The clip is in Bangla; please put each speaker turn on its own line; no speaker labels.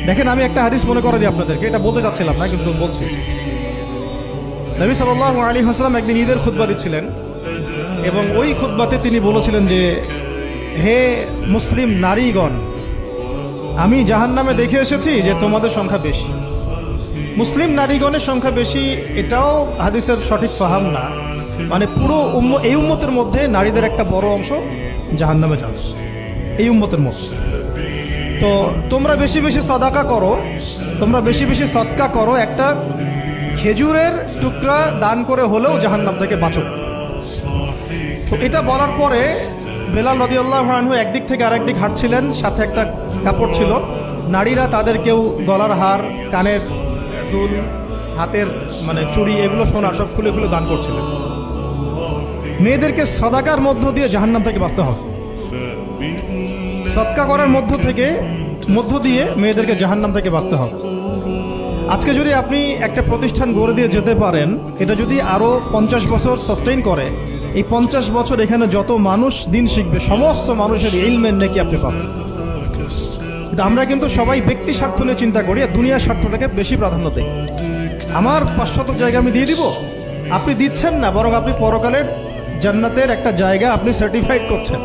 দেখেন, আমি একটা হাদিস মনে করে দিই আপনাদেরকে, এটা বলতে চাচ্ছিলাম না কিন্তু বলছি। নবী সাল্লাল্লাহু আলাইহি ওয়াসাল্লাম একদিন ঈদের খুতবা দিচ্ছিলেন এবং ওই খুতবাতে তিনি বলেছিলেন যে, হে মুসলিম নারীগণ, আমি জাহান্নামে দেখে এসেছি যে তোমাদের সংখ্যা বেশি। মুসলিম নারীগণের সংখ্যা বেশি এটাও হাদিসের সঠিক ফাহাম না, মানে পুরো এই উম্মতের মধ্যে নারীদের একটা বড় অংশ জাহান্নামে যাবে এই উম্মতের মধ্যে। তো তোমরা বেশি বেশি সাদাকা করো, তোমরা বেশি বেশি সদকা করো, একটা খেজুরের টুকরা দান করে হলেও জাহান্নাম থেকে বাঁচো। তো এটা বলার পরে বেলাল রাদিয়াল্লাহু আনহু একদিক থেকে আরেক দিক হাঁটছিলেন, সাথে একটা কাপড় ছিল। নারীরা তাদের কেউ গলার হার, কানের দুল, হাতের মানে চুড়ি, এগুলো সোনার সব খুলে খুলে দান করছিলেন। মেয়েদেরকে সাদাকার মধ্য দিয়ে জাহান্নাম থেকে বাঁচতে হবে, সদকা করার মধ্য দিয়ে মেয়েদেরকে জাহান্নাম থেকে বাঁচতে হবে। আজকে যদি আপনি একটা প্রতিষ্ঠান গড়ে দিয়ে যেতে পারেন, এটা যদি আরও 50 বছর সাস্টেইন করে, এই 50 বছর এখানে যত মানুষ দিন শিখবে সমস্ত মানুষের ইলমের নেকি আপনি পাবেন। কিন্তু আমরা কিন্তু সবাই ব্যক্তি স্বার্থ নিয়ে চিন্তা করি আর দুনিয়ার স্বার্থটাকে বেশি প্রাধান্য দিই। আমার 500 জায়গা আমি দিয়ে দিব, আপনি দিচ্ছেন না, বরং আপনি পরকালের জান্নাতের একটা জায়গা আপনি সার্টিফাইড করছেন।